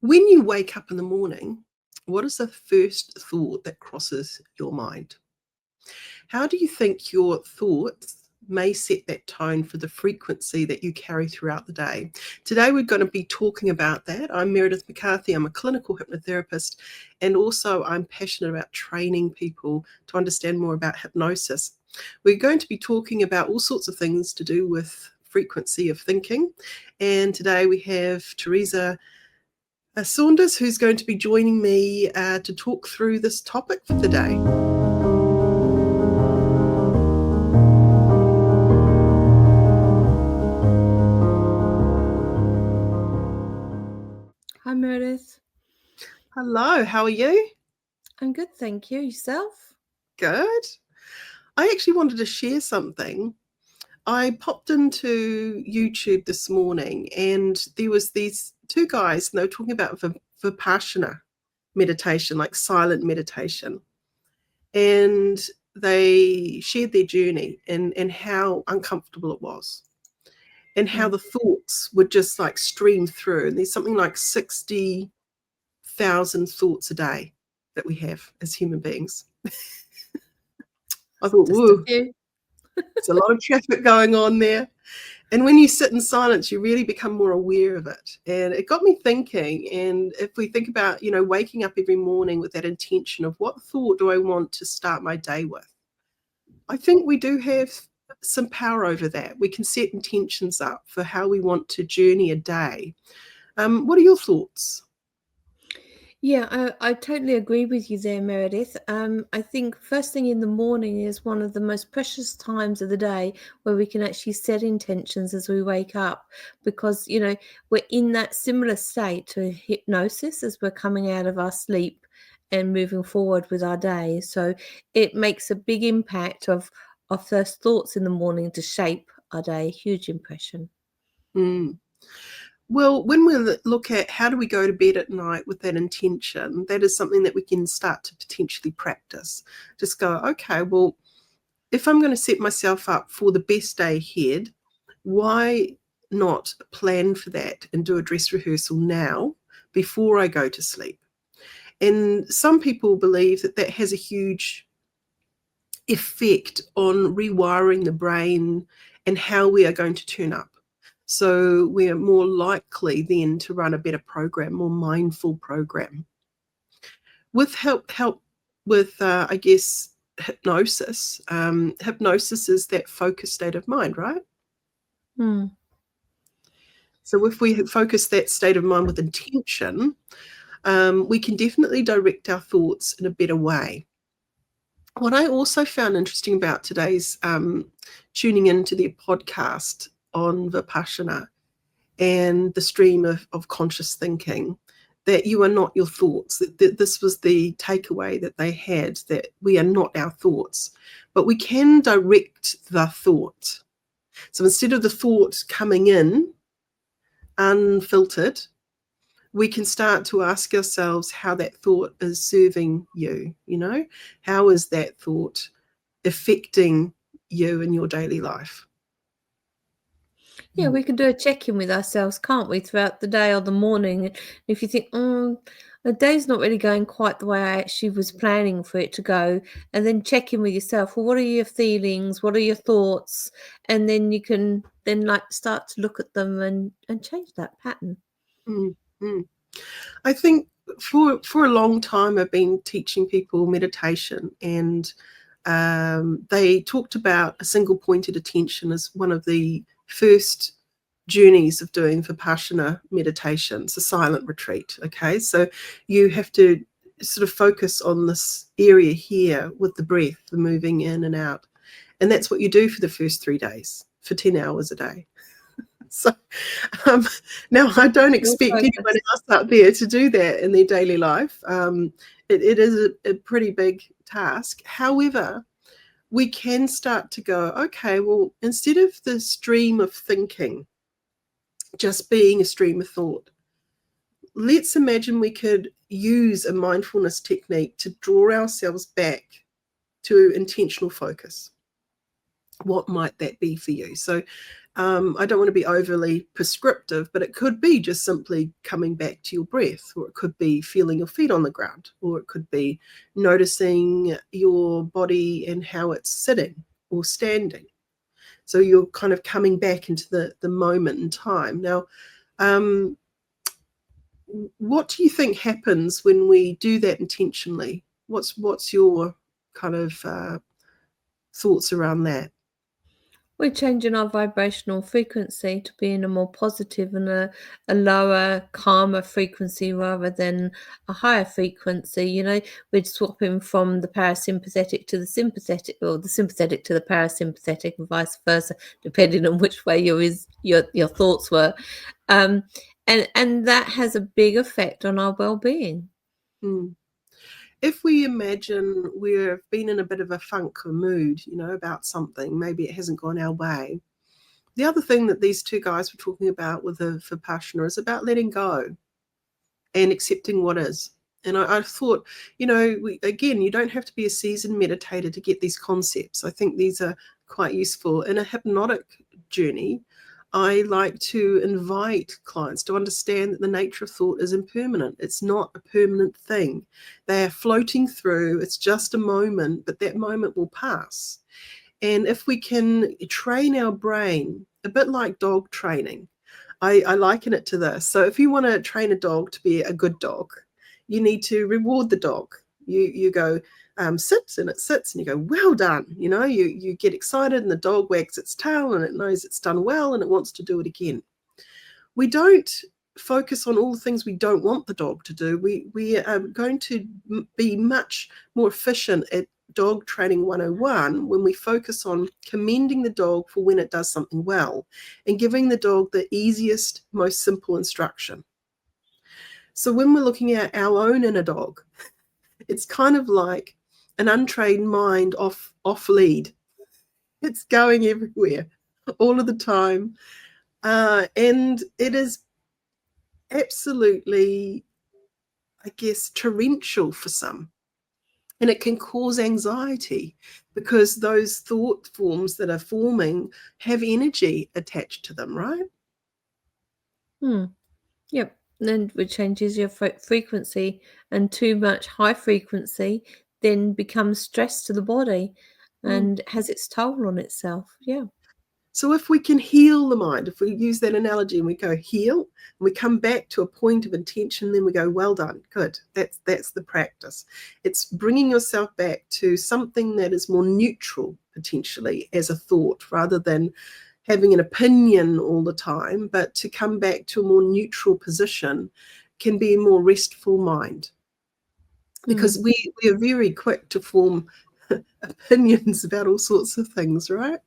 When you wake up in the morning, what is the first thought that crosses your mind? How do you think your thoughts may set that tone for the frequency that you carry throughout the day? Today, we're going to be talking about that. I'm Meredith McCarthy. I'm a clinical hypnotherapist, and also I'm passionate about training people to understand more about hypnosis. We're going to be talking about all sorts of things to do with frequency of thinking. And today we have Teresa Saunders, who's going to be joining me to talk through this topic for the day. Hi, Meredith. Hello, how are you? I'm good, thank you. Yourself? Good. I actually wanted to share something. I popped into YouTube this morning and there was these two guys and they were talking about Vipassana meditation, like silent meditation. And they shared their journey and how uncomfortable it was and how the thoughts would just like stream through. And there's something like 60,000 thoughts a day that we have as human beings. I thought, Just a whoa, few. there's a lot of traffic going on there. And when you sit in silence, you really become more aware of it. And it got me thinking. And if we think about, waking up every morning with that intention of what thought do I want to start my day with? I think we do have some power over that. We can set intentions up for how we want to journey a day. What are your thoughts? Yeah, I totally agree with you there, Meredith. I think first thing in the morning is one of the most precious times of the day where we can actually set intentions as we wake up because, we're in that similar state to hypnosis as we're coming out of our sleep and moving forward with our day. So it makes a big impact of first thoughts in the morning to shape our day, huge impression. Mm. Well, when we look at how do we go to bed at night with that intention, that is something that we can start to potentially practice. Just go, okay, well, if I'm going to set myself up for the best day ahead, why not plan for that and do a dress rehearsal now before I go to sleep? And some people believe that that has a huge effect on rewiring the brain and how we are going to turn up. So we are more likely then to run a better program, more mindful program. With help with, I guess, hypnosis. Hypnosis is that focused state of mind, right? Hmm. So if we focus that state of mind with intention, we can definitely direct our thoughts in a better way. What I also found interesting about today's tuning into their podcast on Vipassana and the stream of conscious thinking, that you are not your thoughts. That this was the takeaway that they had, that we are not our thoughts, but we can direct the thought. So instead of the thought coming in unfiltered, we can start to ask ourselves how that thought is serving you. How is that thought affecting you in your daily life? Yeah, we can do a check-in with ourselves, can't we, throughout the day or the morning? If you think, the day's not really going quite the way I actually was planning for it to go, and then check in with yourself. Well, what are your feelings? What are your thoughts? And then you can then start to look at them and change that pattern. Mm-hmm. I think for a long time I've been teaching people meditation, and they talked about a single pointed attention as one of the first journeys of doing Vipassana meditation. It's a silent retreat. Okay, so you have to sort of focus on this area here with the breath, the moving in and out, and that's what you do for the first 3 days for 10 hours a day. So now I don't Full expect anyone focus. else out there to do that in their daily life. It is a pretty big task. However, we can start to go, okay, well, instead of the stream of thinking just being a stream of thought, let's imagine we could use a mindfulness technique to draw ourselves back to intentional focus. What might that be for you? So I don't want to be overly prescriptive, but it could be just simply coming back to your breath, or it could be feeling your feet on the ground, or it could be noticing your body and how it's sitting or standing. So you're kind of coming back into the moment in time. Now, what do you think happens when we do that intentionally? What's your kind of thoughts around that? We're changing our vibrational frequency to be in a more positive and a lower, calmer frequency rather than a higher frequency. You know, we're swapping from the parasympathetic to the sympathetic, or the sympathetic to the parasympathetic, and vice versa, depending on which way your thoughts were. And that has a big effect on our well-being. Hmm. If we imagine we've been in a bit of a funk or mood, about something, maybe it hasn't gone our way. The other thing that these two guys were talking about with the Vipassana is about letting go and accepting what is. And I thought, again, you don't have to be a seasoned meditator to get these concepts. I think these are quite useful. In a hypnotic journey, I like to invite clients to understand that the nature of thought is impermanent. It's not a permanent thing. They are floating through. It's just a moment, but that moment will pass. And if we can train our brain, a bit like dog training, I liken it to this. So if you want to train a dog to be a good dog, you need to reward the dog. You go, sit, and it sits, and you go, well done. You get excited, and the dog wags its tail, and it knows it's done well, and it wants to do it again. We don't focus on all the things we don't want the dog to do. We are going to be much more efficient at dog training 101 when we focus on commending the dog for when it does something well and giving the dog the easiest, most simple instruction. So when we're looking at our own inner dog, it's kind of like an untrained mind off lead. It's going everywhere all of the time. And it is absolutely, I guess, torrential for some. And it can cause anxiety because those thought forms that are forming have energy attached to them, right? Yep. Then it changes your frequency, and too much high frequency then becomes stress to the body Mm. and has its toll on itself. Yeah. So if we can heal the mind, if we use that analogy and we go heal, and we come back to a point of intention, then we go, well done, good. That's the practice. It's bringing yourself back to something that is more neutral, potentially, as a thought, rather than having an opinion all the time, but to come back to a more neutral position can be a more restful mind. Because we are very quick to form opinions about all sorts of things, right?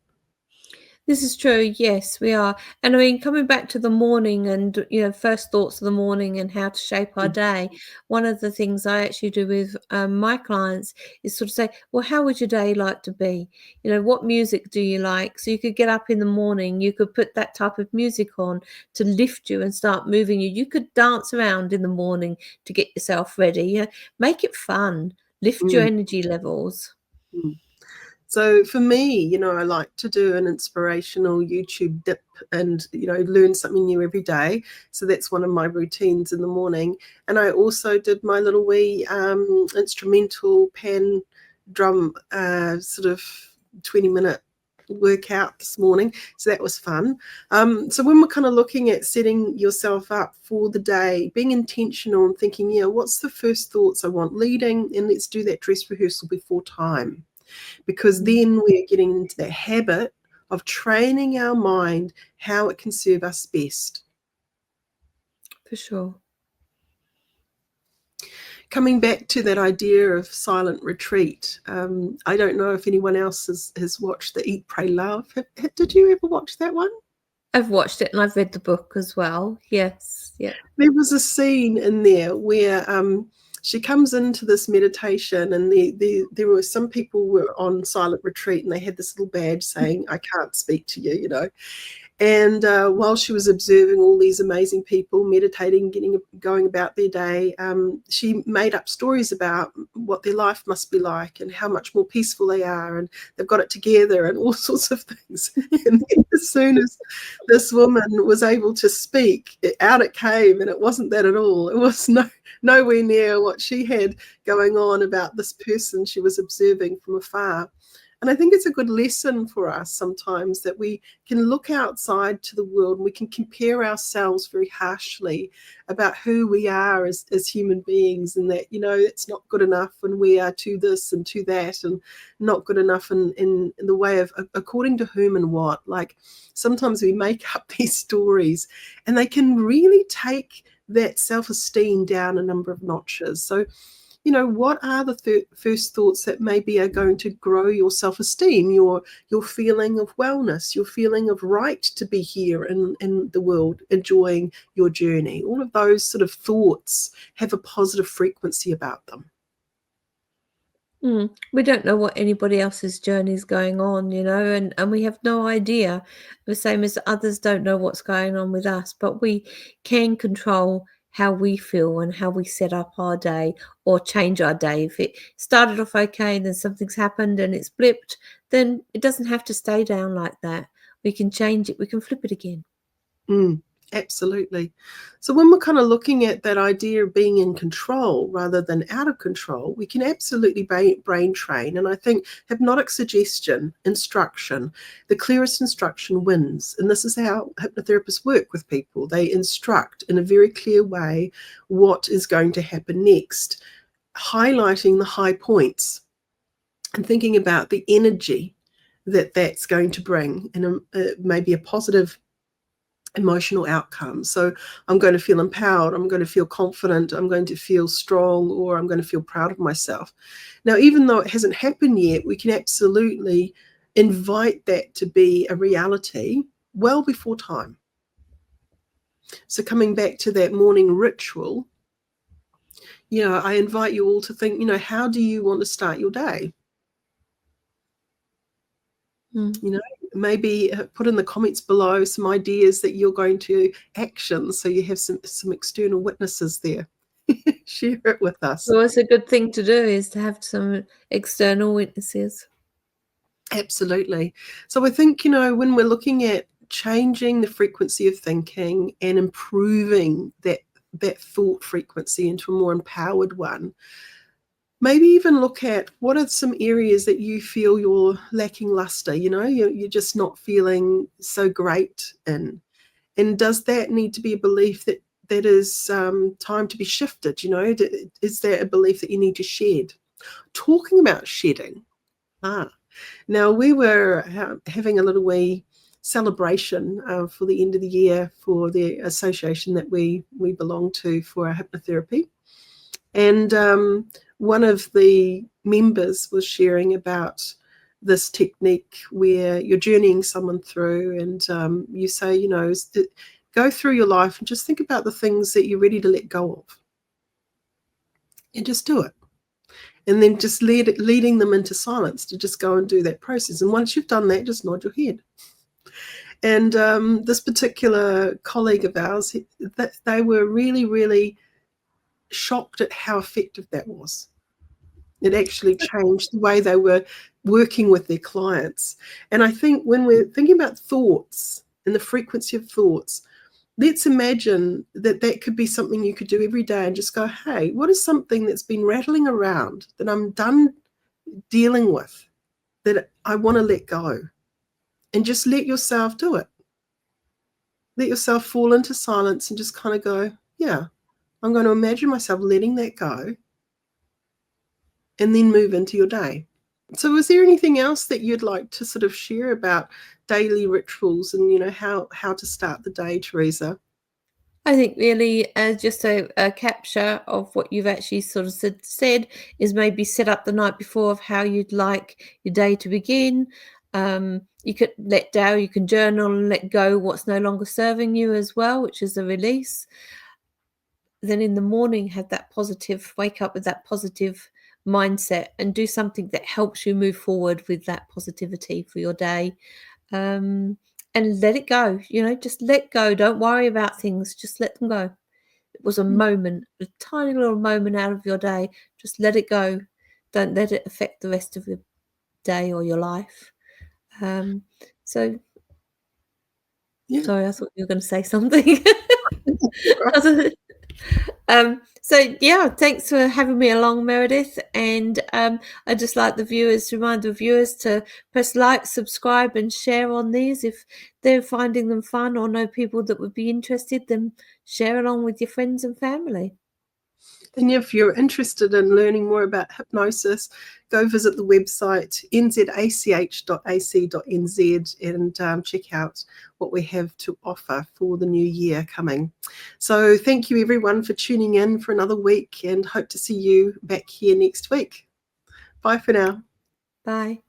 This is true. Yes, we are. And I mean, coming back to the morning and, first thoughts of the morning and how to shape our day, one of the things I actually do with my clients is sort of say, well, how would your day like to be? What music do you like? So you could get up in the morning, you could put that type of music on to lift you and start moving you. You could dance around in the morning to get yourself ready. Make it fun, lift your Mm. energy levels. Mm. So for me, I like to do an inspirational YouTube dip and, learn something new every day. So that's one of my routines in the morning. And I also did my little wee instrumental pan drum sort of 20-minute workout this morning. So that was fun. So when we're kind of looking at setting yourself up for the day, being intentional and thinking, what's the first thoughts I want leading? And let's do that dress rehearsal before time. Because then we're getting into the habit of training our mind how it can serve us best. For sure. Coming back to that idea of silent retreat, I don't know if anyone else has watched the Eat, Pray, Love. Did you ever watch that one? I've watched it and I've read the book as well. Yes. Yeah. There was a scene in there where she comes into this meditation, and there were some people were on silent retreat, and they had this little badge saying, I can't speak to you, And while she was observing all these amazing people meditating, going about their day, she made up stories about what their life must be like and how much more peaceful they are, and they've got it together and all sorts of things. And then as soon as this woman was able to speak, out it came, and it wasn't that at all. It was nowhere near what she had going on about this person she was observing from afar. And I think it's a good lesson for us sometimes that we can look outside to the world and we can compare ourselves very harshly about who we are as human beings, and that, it's not good enough and we are to this and to that, and not good enough in the way of according to whom and what. Like, sometimes we make up these stories and they can really take that self-esteem down a number of notches. So, what are the first thoughts that maybe are going to grow your self-esteem, your feeling of wellness, your feeling of right to be here in the world, enjoying your journey? All of those sort of thoughts have a positive frequency about them. We don't know what anybody else's journey is going on, and we have no idea, the same as others don't know what's going on with us, but we can control how we feel and how we set up our day or change our day. If it started off okay and then something's happened and it's blipped, then it doesn't have to stay down like that. We can change it, we can flip it again. Absolutely. So when we're kind of looking at that idea of being in control rather than out of control, we can absolutely brain train. And I think hypnotic suggestion, instruction, the clearest instruction wins. And this is how hypnotherapists work with people. They instruct in a very clear way what is going to happen next, highlighting the high points and thinking about the energy that that's going to bring, and maybe a positive emotional outcome. So I'm going to feel empowered, I'm going to feel confident, I'm going to feel strong, or I'm going to feel proud of myself. Now, even though it hasn't happened yet, we can absolutely invite that to be a reality well before time. So coming back to that morning ritual, I invite you all to think, how do you want to start your day? Maybe put in the comments below some ideas that you're going to action, so you have some external witnesses there. Share it with us. So it's a good thing to do, is to have some external witnesses. Absolutely. So I think, when we're looking at changing the frequency of thinking and improving that thought frequency into a more empowered one, maybe even look at what are some areas that you feel you're lacking luster, you're just not feeling so great in. And does that need to be a belief that is time to be shifted? Is there a belief that you need to shed? Talking about shedding. Now, we were having a little wee celebration for the end of the year for the association that we belong to for our hypnotherapy. And one of the members was sharing about this technique where you're journeying someone through, and you say, go through your life and just think about the things that you're ready to let go of. And just do it. And then just leading them into silence to just go and do that process. And once you've done that, just nod your head. And this particular colleague of ours, they were really, really shocked at how effective that was. It actually changed the way they were working with their clients. And I think when we're thinking about thoughts and the frequency of thoughts, let's imagine that could be something you could do every day and just go, hey, what is something that's been rattling around that I'm done dealing with, that I want to let go? And just let yourself do it. Let yourself fall into silence and just kind of go, yeah, I'm going to imagine myself letting that go, and then move into your day. So is there anything else that you'd like to sort of share about daily rituals and, how to start the day, Teresa? I think really just a capture of what you've actually sort of said is maybe set up the night before of how you'd like your day to begin. You could you can journal and let go what's no longer serving you as well, which is a release. Then in the morning, wake up with that positive mindset and do something that helps you move forward with that positivity for your day. and let it go. Just let go. Don't worry about things. Just let them go. It was a moment, a tiny little moment out of your day. Just let it go. Don't let it affect the rest of your day or your life. So, Yeah. sorry, I thought you were going to say something. Right. So yeah, thanks for having me along, Meredith. And I just like remind the viewers to press like, subscribe, and share on these. If they're finding them fun or know people that would be interested, then share along with your friends and family. And if you're interested in learning more about hypnosis, go visit the website nzach.ac.nz and check out what we have to offer for the new year coming. So thank you everyone for tuning in for another week, and hope to see you back here next week. Bye for now. Bye.